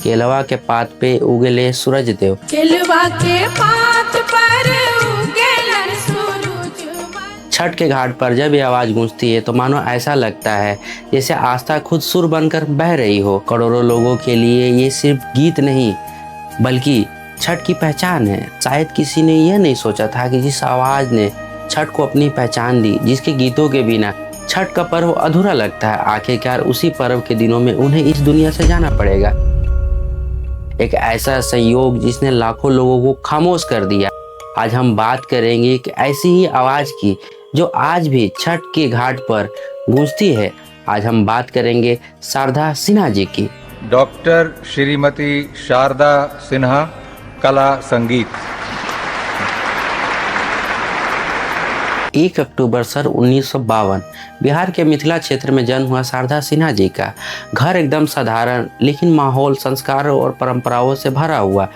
केलवा के पात पे उगले सूरज देव। केलवा के पात पर उगेलन सूरज। छठ के घाट पर जब ये आवाज गूंजती है तो मानो ऐसा लगता है जैसे आस्था खुद सुर बनकर बह रही हो। करोड़ों लोगों के लिए ये सिर्फ गीत नहीं बल्कि छठ की पहचान है। शायद किसी ने यह नहीं सोचा था कि जिस आवाज ने छठ को अपनी पहचान दी, जिसके गीतों के बिना छठ का पर्व अधूरा लगता है, आखिरकार उसी पर्व के दिनों में उन्हें इस दुनिया से जाना पड़ेगा। एक ऐसा संयोग जिसने लाखों लोगों को खामोश कर दिया। आज हम बात करेंगे एक ऐसी ही आवाज की जो आज भी छठ के घाट पर गूंजती है। आज हम बात करेंगे शारदा सिन्हा जी की। डॉक्टर श्रीमती शारदा सिन्हा, कला संगीत। 1 अक्टूबर सन 1952 बिहार के मिथिला क्षेत्र में जन्म हुआ शारदा सिन्हा जी का। घर एकदम साधारण लेकिन माहौल संस्कारों और परंपराओं से भरा हुआ।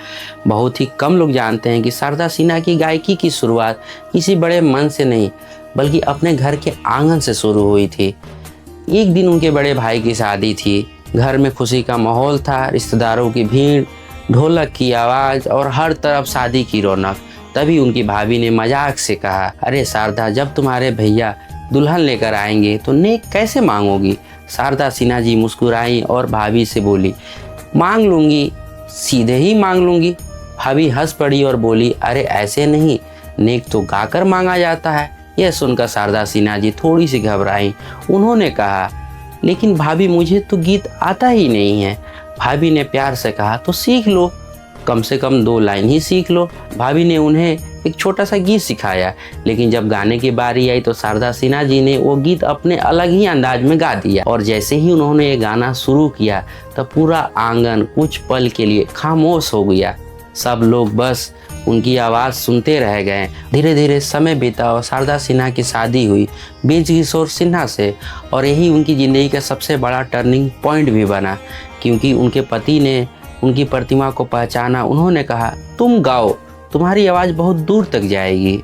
बहुत ही कम लोग जानते हैं कि शारदा सिन्हा की गायकी की शुरुआत किसी बड़े मन से नहीं बल्कि अपने घर के आंगन से शुरू हुई थी। एक दिन उनके बड़े भाई की शादी थी। घर में खुशी का माहौल था, रिश्तेदारों की भीड़, ढोलक की आवाज़ और हर तरफ शादी की रौनक। तभी उनकी भाभी ने मजाक से कहा, अरे शारदा, जब तुम्हारे भैया दुल्हन लेकर आएंगे तो नेक कैसे मांगोगी? शारदा सिन्हा जी मुस्कुराई और भाभी से बोली, मांग लूँगी, सीधे ही मांग लूँगी। भाभी हंस पड़ी और बोली, अरे ऐसे नहीं, नेक तो गाकर मांगा जाता है। यह सुनकर शारदा सिन्हा जी थोड़ी सी घबराई। उन्होंने कहा, लेकिन भाभी मुझे तो गीत आता ही नहीं है। भाभी ने प्यार से कहा, तो सीख लो, कम से कम 2 लाइन ही सीख लो। भाभी ने उन्हें एक छोटा सा गीत सिखाया, लेकिन जब गाने की बारी आई तो शारदा सिन्हा जी ने वो गीत अपने अलग ही अंदाज में गा दिया। और जैसे ही उन्होंने ये गाना शुरू किया तब पूरा आंगन कुछ पल के लिए खामोश हो गया। सब लोग बस उनकी आवाज़ सुनते रह गए। धीरे धीरे समय बीता और शारदा सिन्हा की शादी हुई बीज किशोर सिन्हा से। और यही उनकी ज़िंदगी का सबसे बड़ा टर्निंग पॉइंट भी बना, क्योंकि उनके पति ने उनकी प्रतिमा को पहचाना। उन्होंने कहा, तुम गाओ, तुम्हारी आवाज़ बहुत दूर तक जाएगी।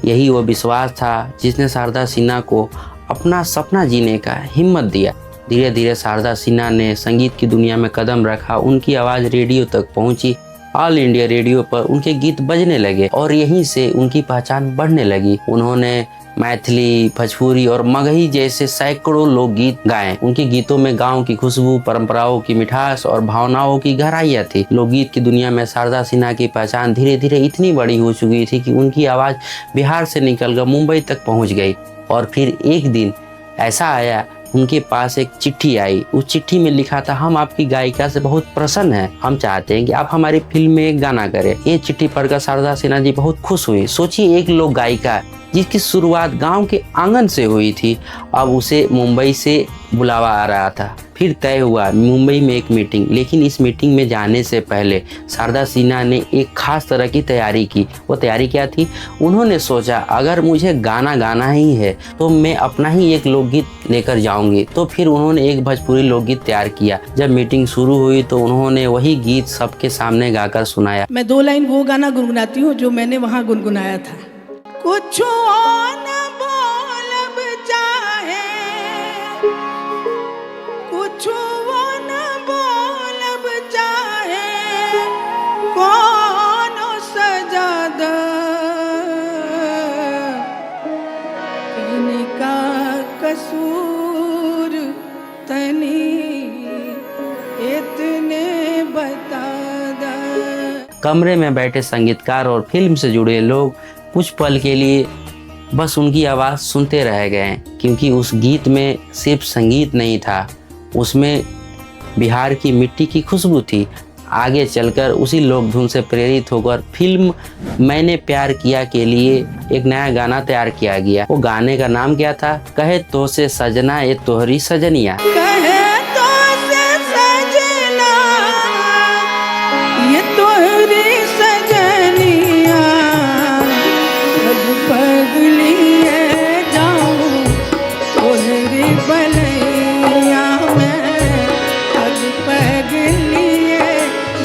यही वो विश्वास था जिसने शारदा सिन्हा को अपना सपना जीने का हिम्मत दिया। धीरे धीरे शारदा सिन्हा ने संगीत की दुनिया में कदम रखा। उनकी आवाज़ रेडियो तक पहुंची। ऑल इंडिया रेडियो पर उनके गीत बजने लगे और यहीं से उनकी पहचान बढ़ने लगी। उन्होंने मैथिली, भोजपुरी और मगही जैसे सैकड़ों लोकगीत गाए। उनके गीतों में गांव की खुशबू, परंपराओं की मिठास और भावनाओं की गहराइयाँ थी। लोकगीत की दुनिया में शारदा सिन्हा की पहचान धीरे धीरे इतनी बड़ी हो चुकी थी कि उनकी आवाज़ बिहार से निकलकर मुंबई तक पहुंच गई। और फिर एक दिन ऐसा आया, उनके पास एक चिट्ठी आई। उस चिट्ठी में लिखा था, हम आपकी गायिका से बहुत प्रसन्न हैं, हम चाहते हैं कि आप हमारी फिल्म में एक गाना करें। ये चिट्ठी पढ़कर शारदा सिन्हा जी बहुत खुश हुई। सोचिए, एक लोक गायिका जिसकी शुरुआत गांव के आंगन से हुई थी, अब उसे मुंबई से बुलावा आ रहा था। फिर तय हुआ मुंबई में एक मीटिंग। लेकिन इस मीटिंग में जाने से पहले शारदा सिन्हा ने एक खास तरह की तैयारी की। वो तैयारी क्या थी? उन्होंने सोचा, अगर मुझे गाना गाना ही है तो मैं अपना ही एक लोकगीत लेकर जाऊंगी। तो फिर उन्होंने एक भोजपुरी लोकगीत तैयार किया। जब मीटिंग शुरू हुई तो उन्होंने वही गीत सबके सामने गाकर सुनाया। मैं 2 लाइन वो गाना गुनगुनाती हूँ जो मैंने वहाँ गुनगुनाया था। कुछ न बोलब चाहे, कुछ न बोलब चाहे, कौन सजाद इनका कसूर तनी इतने बता द। कमरे में बैठे संगीतकार और फिल्म से जुड़े लोग कुछ पल के लिए बस उनकी आवाज़ सुनते रह गए, क्योंकि उस गीत में सिर्फ संगीत नहीं था, उसमें बिहार की मिट्टी की खुशबू थी। आगे चलकर उसी लोक धुन से प्रेरित होकर फिल्म मैंने प्यार किया के लिए एक नया गाना तैयार किया गया। वो गाने का नाम क्या था? कहे तो से सजना ये तोहरी सजनिया। कहे तो से सजना ये तोहरी सजनिया, पग पग लिए जाऊं तोहरी बलैया में, पग पग लिए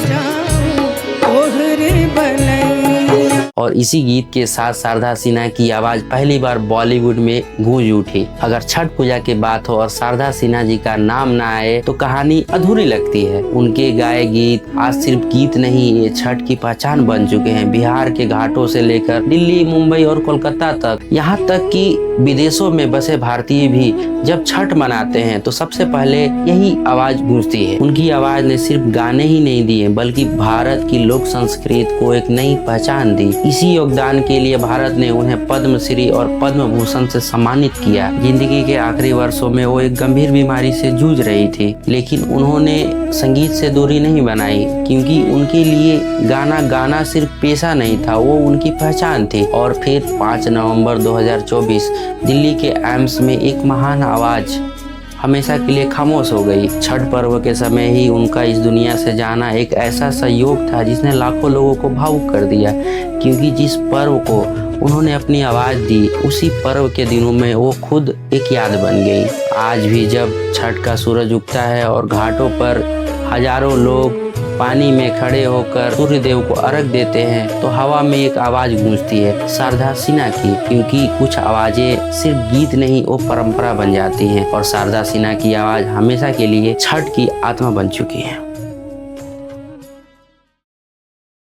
जाऊं तोहरी बलैया। और इसी गीत के साथ शारदा सिन्हा की आवाज पहली बार बॉलीवुड में गूंज उठी। अगर छठ पूजा की बात हो और शारदा सिन्हा जी का नाम ना आए तो कहानी अधूरी लगती है। उनके गाए गीत आज सिर्फ गीत नहीं, ये छठ की पहचान बन चुके हैं। बिहार के घाटों से लेकर दिल्ली, मुंबई और कोलकाता तक, यहाँ तक कि विदेशों में बसे भारतीय भी जब छठ मनाते हैं तो सबसे पहले यही आवाज गूंजती है। उनकी आवाज ने सिर्फ गाने ही नहीं दिए बल्कि भारत की लोक संस्कृति को एक नई पहचान दी। इसी योगदान के लिए भारत ने उन्हें पद्मश्री और पद्म भूषण से सम्मानित किया। जिंदगी के आखिरी वर्षों में वो एक गंभीर बीमारी से जूझ रही थी, लेकिन उन्होंने संगीत से दूरी नहीं बनाई, क्योंकि उनके लिए गाना गाना सिर्फ पेशा नहीं था, वो उनकी पहचान थी। और फिर 5 नवंबर 2024 दिल्ली के एम्स में एक महान आवाज हमेशा के लिए खामोश हो गई। छठ पर्व के समय ही उनका इस दुनिया से जाना एक ऐसा संयोग था जिसने लाखों लोगों को भावुक कर दिया, क्योंकि जिस पर्व को उन्होंने अपनी आवाज दी उसी पर्व के दिनों में वो खुद एक याद बन गई। आज भी जब छठ का सूरज उगता है और घाटों पर हजारों लोग पानी में खड़े होकर सूर्य देव को अर्घ देते हैं तो हवा में एक आवाज गूंजती है, शारदा सिन्हा की। क्योंकि कुछ आवाजें सिर्फ गीत नहीं, वो परंपरा बन जाती हैं और शारदा सिन्हा की आवाज हमेशा के लिए छठ की आत्मा बन चुकी है।